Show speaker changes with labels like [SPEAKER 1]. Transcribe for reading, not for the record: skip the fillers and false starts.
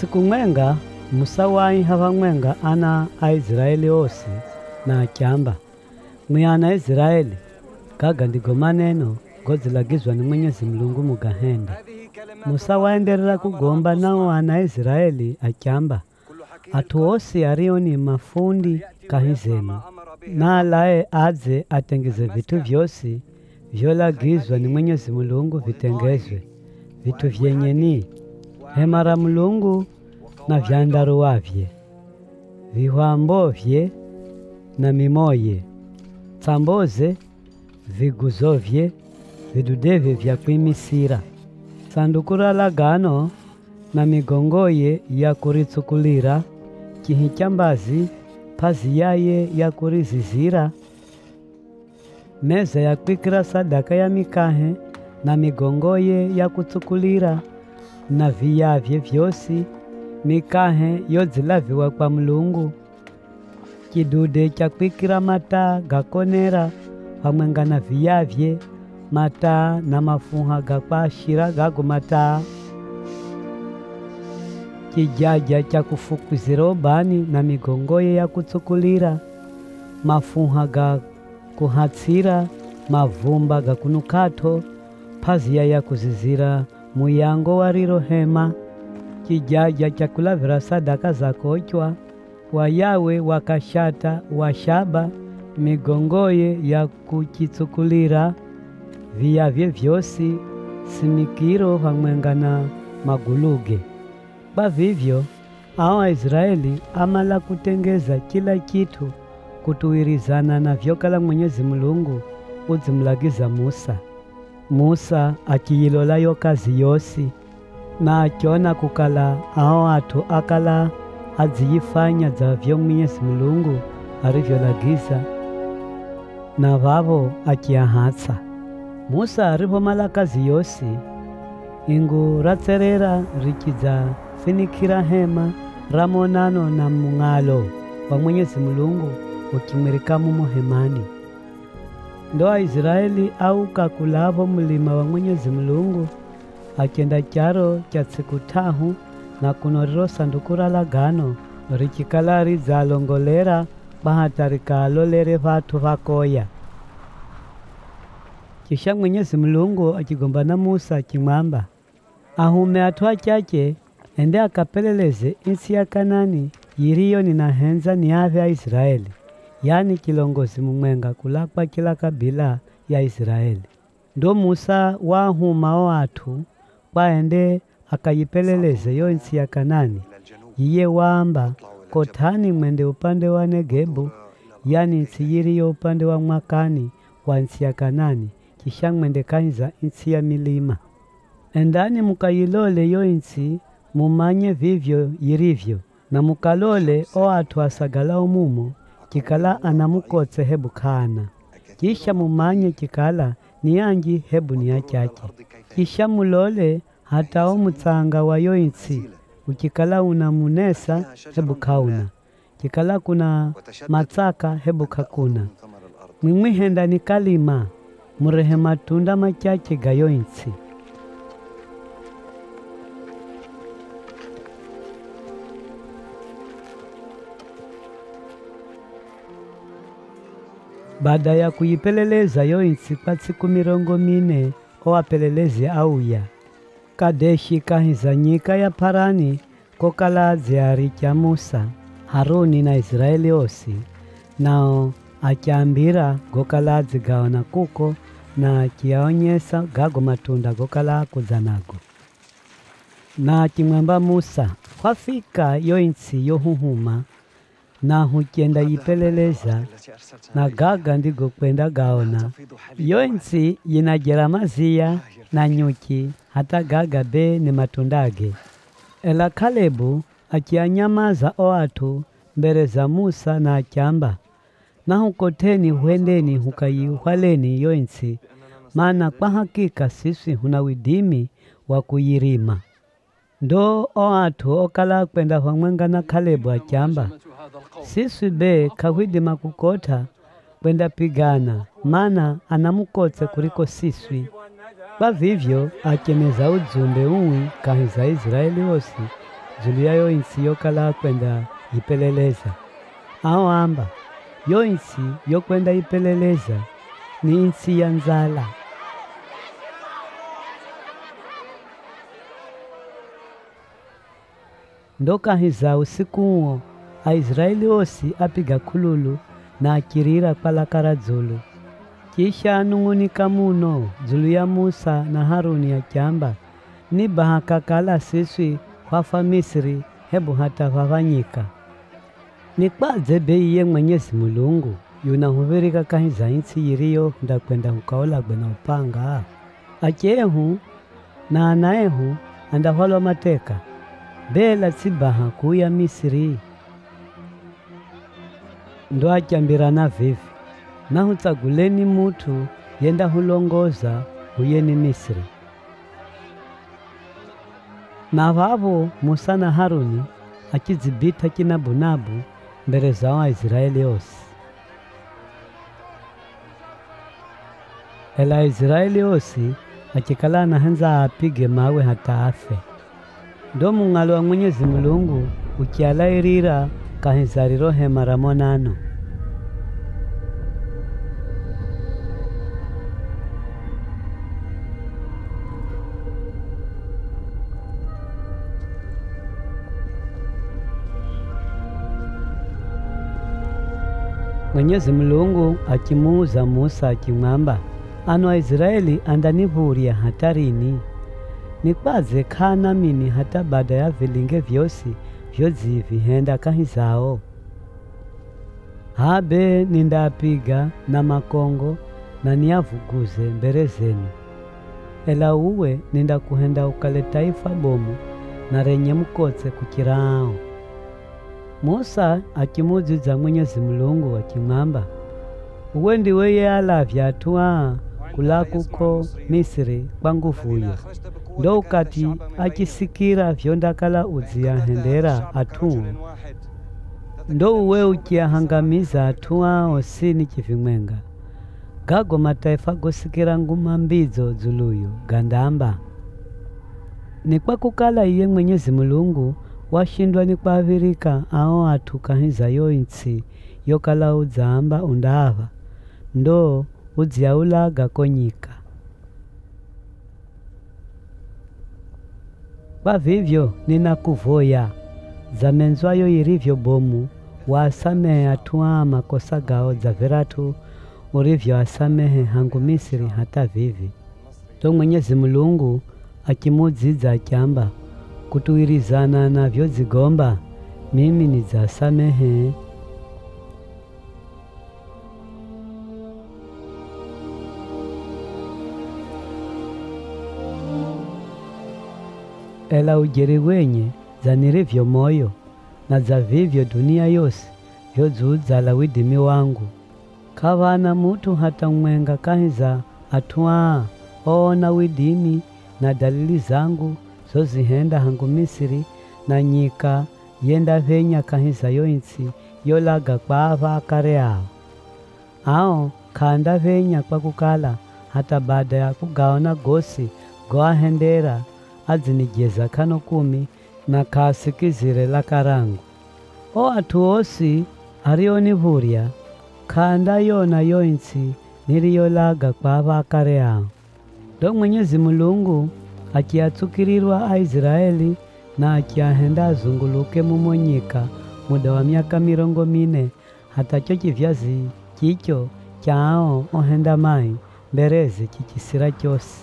[SPEAKER 1] siku mwenga Musa hava mwenga ana Aisraeli osi na akyamba muyana Israeli kaga ndigo maneno gozilagizwa ni Mwenyezi Mulungu mugahenda. Musa waendelea kugomba nao ana Israeli akyamba atu osi ario ni mafundi kahizenu na alae aze atengeze vitu vyosi vyolagizwa ni Mwenyezi Mulungu vitengezwe. Vitu vyenye ni hema la Mulungu na vyandaru wavye, vihwambovye na mimoye, tsamboze, viguzovye, vidudeve vya kwimisira, sanduku la lagano na migongoye ya kuritsukulira, kihicyambazi, pazi yaye ya kurizizira, meza ya kwikira sadaka ya mikahe na migongoye ya kutsukulira, na viyavye vyosi mikahe yodzilaviwa kwa Mulungu, kidude cha kwikira mata gakonera pamwenga na viyavye mata na mafuha gakwashira gago mata, kijaja cha kufukuzira obani na migongoye ya kutsukulira, mafuha ga kuhatsira, mavumba ga kunukato, pazia ya kuzizira muyango wariro hema, kijaja cha kulavira sadaka za kochwa, wayawe wakashata washaba, migongoye ya kukitsukulira, viyavye vyosi, simikiro pamwenga na maguluge. Bavivyo, ao Israeli amala kutengeza kila kitu kutuwirizana na vyokala Mwenyezi Mulungu uzimlagiza Musa. Musa akiyilolayo kazi yosi na akiona kukala ao atu akala aziyifanya za vyo Mwenyezi Mulungu arivyolagiza na vavo akiahatsa. Musa arivomala kazi yosi, ingu ratserera rikiza finikira hema ramonano na mungalo wa Mwenyezi Mulungu ukimwirika muhemani. Ndo Israeli au kakulavo mulima wa Mwenyezi Mulungu akenda charo cha siku tahu na kunoriro sanduku la lagano rikikala rizalongolera bahatarikaalolere vatu vakoya. Kisha Mwenyezi Mulungu akigombana Musa akimwamba ahume atwa chache ende akapeleleze insi ya Kanani yiriyo ninahenza ni ave Israeli, yani kilongozi mumwenga kulakwa kila kabila ya Israeli. Ndo Musa wahumao atu waende akayipeleleze yo insi ya Kanani, yiye wamba kotani mwende upande wa Negebu, yani insi yiriyo upande wa mwakani wa insi ya Kanani, kisha mwende kanza insi ya milima. Endani mukayilole yo insi mumanye vivyo yirivyo, na mukalole o atu asagala umumo kikala anamukotse hebu kana. Kisha mumanye kikala ni yanji hebu ni achache. Kisha mulole hata o mutsanga wa yo insi ukikala unamunesa hebu kauna, kikala kuna matsaka hebu kakuna. Mwimwihenda ni kalima murehe matunda machache gayo insi. Baada ya kuyipeleleza yo insi kwa siku 40 owapelelezi auya, Kadeshi kahiza nyika ya Parani kokala ziari cha Musa, Haruni na Israeli osi, nao akiambira gokala zigawana kuko na akiaonyesa gago matunda gokala kuzanago. Na akimwamba Musa, kwafika yo insi yo huhuma na hukienda yipeleleza na gaga ndigo kwenda gaona. Yo insi yinajera mazia na nyuki hata gaga be ni matundage. Ela Kalebu akianyamaza o atu mbere za Musa na akyamba, na hukoteni huendeni hukayihwaleni yo insi, maana kwa hakika sisi hunawidimi wa kuyirima. Ndo o atu okala kwenda pamwenga na Kalebu akyamba, sisi be kawidima kukota kwenda pigana, maana anamukotse kuliko sisi. Bavivyo akemeza ujumbe uwi kahiza Israeli osi zulu yayo insi yokala kwenda ipeleleza. Ao amba yo insi yokwenda ipeleleza ni insi ya nzala. Ndoka hiza usiku huo Aisraeli osi apiga kululu na akirira palakara zulu. Kisha anung'unika muno zulu ya Musa na Haruni akiamba, ni bahakakala siswi hwafa Misri hebu hata hwavanyika. Ni kwadze bei ye Mwenyezi Mulungu yunahuvirika kahiza insi yiriyo ndakwenda hukaola gwena upanga. Achehu na anaehu andahwalwa mateka. Bela sibaha kuya Misri. Ndo achambirana vivi, na hutsaguleni mutu yenda hulongoza huyeni Misri. Na vavo Musa na Haruni akizibita kinabunabu mbere za Waisraeli osi. Ela Israeli osi akikala na henza apige mawe hata afe. Ndo mung'alo wa Mwenyezi Mulungu ukialairira kahizariro hema ramonano. Mwenyezi Mulungu akimuuza Musa akimwamba, ano Waisraeli andanivuria hatarini. Nikwaze kana mini hata baada ya vilinge vyosi vyozivi henda kahizao. Habe nindapiga na makongo na niyavuguze mbere zenu. Ela uwe ninda kuhenda ukale taifa bomu na renye mkotse kukirao. Musa akimuziza Mwenyezi Mulungu akimwamba, uwe ndiwe alavya atua kulakuko Misri kwa nguvuyo. Ndo ukati akisikira vyondakala uzia hendera atu. Ndo uwe ukiahangamiza atua osini kivimwenga. Gago mataifa gosikira nguma mbizo zuluyo gandamba. Ni kwa kukala iye Mwenyezi Mulungu washindwa ni kwa virika ao atu kahiza yo insi yokala uzamba undava. Ndo uzia ulaga konyika. Kwa vivyo ninakuvoya zamenzwayo irivyo bomu wasamehe atua makosa gao za viratu urivyo asamehe hangu Misri hata vivi. To Mwenyezi Mulungu akimuziza akiamba, kutuirizana na vyo zigomba mimi nizasamehe. Ela ujeri wenye zanirivyo moyo na za vivyo dunia yose vyo zuzala widimi wangu. Kavana mutu hata mwenga kahiza atua ona widimi na dalili zangu zozihenda hangu Misri na nyika yenda venya kahiza yo insi yolaga kwa ava akare ao. Ao kanda venya kwa kukala hata baada ya kugaona gosi goa hendera azinijeza kano 10 na kasikizire la karangu. O atu osi arionivuria kanda yona yo insi niriyolaga kwa ava akare ao. Ndo Mwenyezi Mulungu akiatsukirirwa Aisraeli na akiahenda azunguluke mumonyika muda wa miaka 40 hata cho kivyazi kicho chao ohenda mai mberezi kikisira chosi.